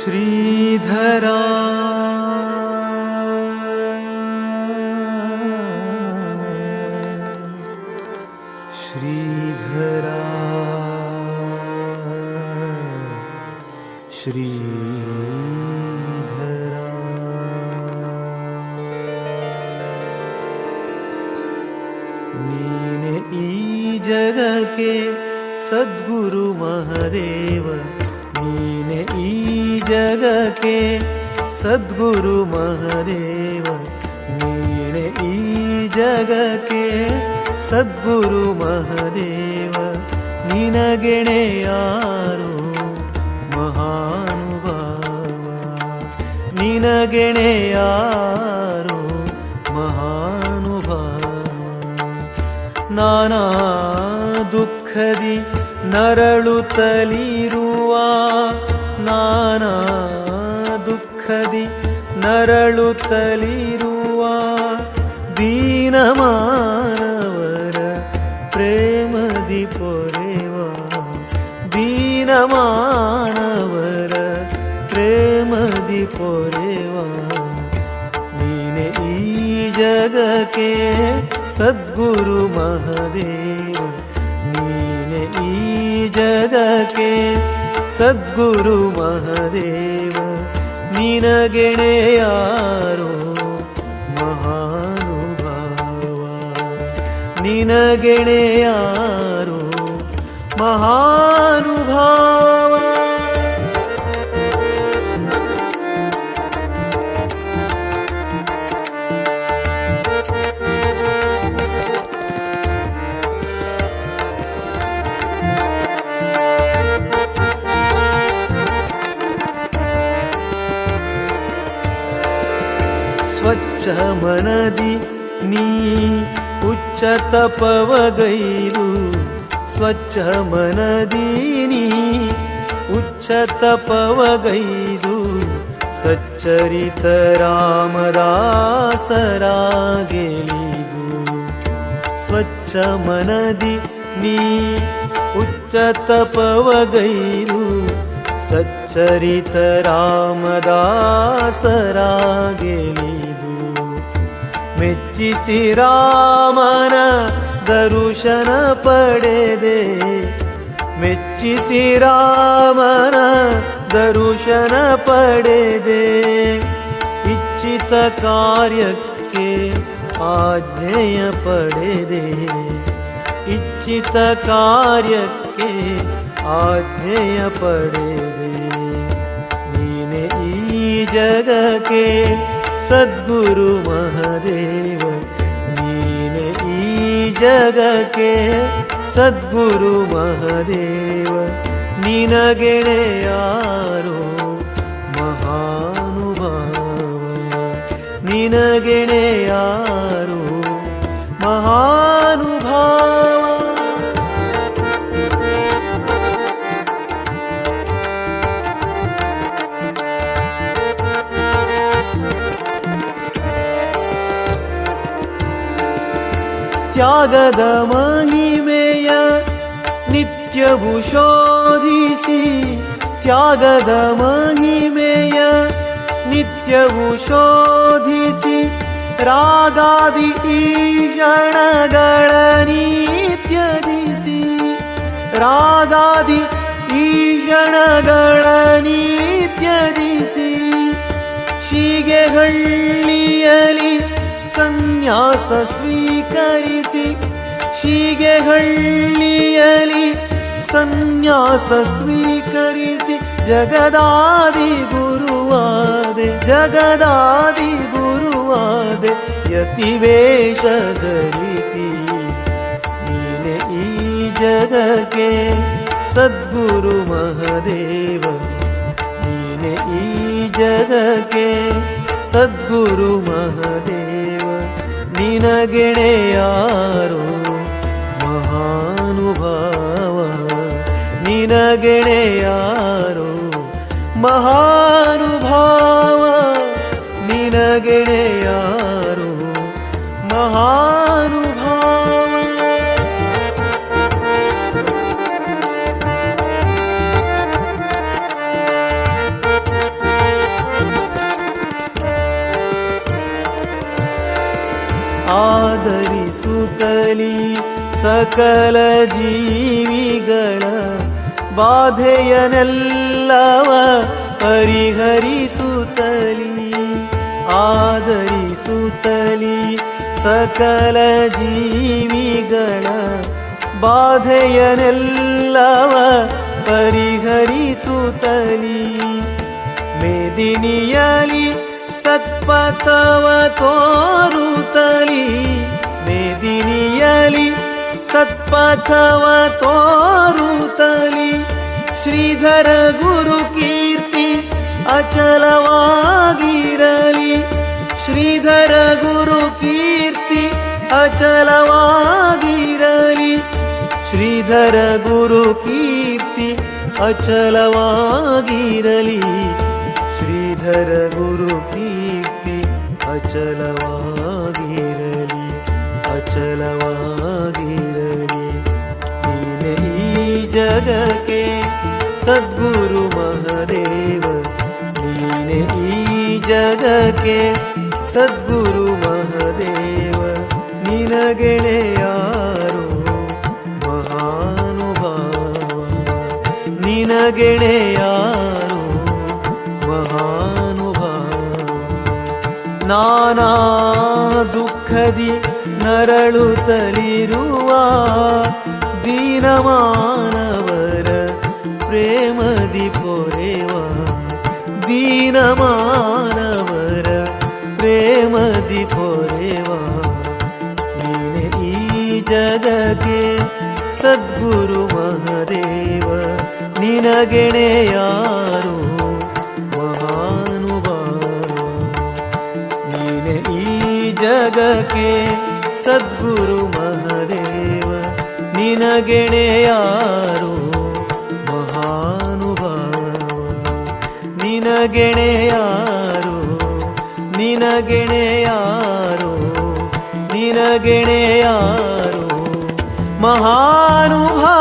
ಶ್ರೀಧರಾ ಶ್ರೀಧರಾ ಶ್ರೀಧರಾ ನೀನೆ ಈ ಜಗಕ್ಕೆ ಸದ್ಗುರು ಮಹದೇವ, ನೀನೆ ಈ ಜಗಕ್ಕೆ ಸದ್ಗುರು ಮಹದೇವ, ನೀನೆ ಈ ಜಗಕ್ಕೆ ಸದ್ಗುರು ಮಹದೇವ. ನಿನಗೆಣೆ ಯಾರು ಮಹಾನುಭಾವ, ನಿನಗೆಣೆ ಯಾರು ಮಹಾನುಭಾವ. ನಾನಾ ದುಃಖದಿ ನರಳುತ್ತಲಿರುವ, ನಾನಾ ದುಃಖದಿ ನರಳುತ್ತಲಿರುವ ದೀನ ಮಾನವರ ಪ್ರೇಮದಿ ಪೊರೆವ, ದೀನ ಮಾನವರ ಪ್ರೇಮದಿ ಪೊರೆವ. ನೀನೆ ಈ ಜಗಕ್ಕೆ ಸದ್ಗುರು ಮಹದೇವ, ನೀನೆ ಈ ಜಗಕ್ಕೆ ಸದ್ಗುರು ಮಹದೇವ. ನಿನಗೆಣೆ ಯಾರೋ ಮಹಾನುಭಾವ, ನಿನಗೆಣೆ ಯಾರೋ ಮಹಾನುಭಾವ. ಸ್ವಚ್ಛ ಮನದಿ ನೀ ಉಚ್ಚ ತಪವಗೈದು, ಸ್ವಚ್ಛ ಮನದಿ ನೀ ಉಚ್ಚ ತಪವಗೈದು. ಸಚ್ಚರಿತ ರಾಮದಾಸರಾಗೆಲಿದು, ಸ್ವಚ್ಛ ಮನದಿ ನೀ ಉಚ್ಚ ತಪವಗೈದು. ಸಚ್ಚರಿತ ರಾಮದಾಸರಾಗೆಲಿದು. ಮೆಚ್ಚಿಸಿ ರಾಮನ ದರುಶನ ಪಡೆದೆ, ಮೆಚ್ಚಿಸಿ ರಾಮನ ದರುಶನ ಪಡೆದೆ. ಇಚ್ಛಿತ ಕಾರ್ಯಕ್ಕೆ ಆಜ್ಞೆಯ ಪಡೆದೆ, ಇಚ್ಛಿತ ಕಾರ್ಯಕ್ಕೆ ಆಜ್ಞೆಯ ಪಡೆದೆ. ನೀನೆ ಈ ಜಗಕ್ಕೆ ಸದ್ಗುರು ಮಹದೇವ, ನೀನೆ ಈ ಜಗಕ್ಕೆ ಸದ್ಗುರು ಮಹದೇವ. ನಿನಗೆಣೆ ಯಾರೋ ಮಹಾನುಭಾವ, ನಿನಗೆಣೆ ಯಾರೋ ಮಹಾನುಭಾವ. ತ್ಯಾಗದ ಮಹಿಮೆಯ ನಿತ್ಯವೂ ಶೋಧಿಸಿ, ತ್ಯಾಗದ ಮಹಿಮೆಯ ನಿತ್ಯವೂ ಶೋಧಿಸಿ. ರಾಗಾದಿ ಈಷಣಗಳ ನೀತ್ಯದಿಸಿ, ರಾಗಾದಿ ಈಷಣಗಳ ನೀತ್ಯದಿಸಿ. ಶೀಗೆಹಳ್ಳಿಯಲಿ ಸನ್ಯಾಸ ಸ್ವೀಕರಿಸಿ, ಶೀಗೆಹಳ್ಳಿಯಲಿ ಸನ್ಯಾಸ ಸ್ವೀಕರಿಸಿ. ಜಗದಾದಿ ಗುರುವಾದೆ, ಜಗದಾದಿ ಗುರುವಾದೆ. ಯತಿವೇಷ ಧರಿಸಿ, ನೀನೆ ಈ ಜಗಕ್ಕೆ ಸದ್ಗುರು ಮಹದೇವ, ನೀನೆ ಈ ಜಗಕ್ಕೆ ಸದ್ಗುರು ಮಹದೇವ. ನಿನಗೆಣೆ ಯಾರೋ ಮಹಾನುಭಾವ, ನಿನಗೆಣೆ ಯಾರೋ ಮಹಾನುಭಾವ, ನಿನಗೆಣೆ ಯಾರೋ ಮಹಾನುಭಾವ. ಸಕಲ ಜೀವಿಗಳ ಬಾಧೆಯನೆಲ್ಲವ ಪರಿಹರಿಸುತ್ತಲಿ ಆದರಿಸುತ್ತಲಿ ಸಕಲ ಜೀವಿಗಳ ಬಾಧೆಯನೆಲ್ಲವ ಪರಿಹರಿಸುತ್ತಲಿ ಮೇದಿನಿಯಲಿ ಸತ್ಪಥವ ತೋರುತ್ತಲಿ ಮೇದಿನಿಯಲಿ ಸತ್ಪಥವ ತೋರುತ್ತಲಿ ಶ್ರೀಧರ ಗುರು ಕೀರ್ತಿ ಅಚಲವಾಗಿರಲಿ ಶ್ರೀಧರ ಗುರು ಕೀರ್ತಿ ಅಚಲವಾಗಿರಲಿ ಶ್ರೀಧರ ಗುರು ಕೀರ್ತಿ ಅಚಲವಾಗಿರಲಿ ಶ್ರೀಧರ ಗುರು ಕೀರ್ತಿ ಅಚಲವಾಗಿರಲಿ ಅಚಲವಾಗಿರಲಿ ನೀನೆ ಈ ಜಗಕ್ಕೆ ಸದ್ಗುರು ಮಹಾದೇವ ನೀನೆ ಈ ಜಗಕ್ಕೆ ಸದ್ಗುರು ಮಹಾದೇವ ನಿನಗೆಣೆಯಾರೋ ಮಹಾನುಭಾವ ನಿನಗೆಣೆಯಾರೋ ಮಹಾನುಭಾವ ನಾನಾ ದುಃಖದಿ ನರಳುತ್ತಲಿರುವ ದೀನಮಾನವರ ಪ್ರೇಮದಿ ಪೊರೆವ ದೀನಮಾನವರ ಪ್ರೇಮದಿ ಪೊರೆವ ನೀನೆ ಈ ಜಗಕ್ಕೆ ಸದ್ಗುರು ಮಹಾದೇವ ನಿನಗೆಣೆಯಾರೋ ಮಹಾನುಭಾವ ನೀನೆ ಈ ಜಗಕ್ಕೆ ಸದ್ಗುರು ಮಹಾದೇವ ನಿನಗೆಣೆಯಾರೋ ಮಹಾನುಭಾವ ನಿನಗೆಣೆಯಾರೋ ನಿನಗೆಣೆಯಾರೋ ನಿನಗೆಣೆಯಾರೋ ಮಹಾನುಭಾವ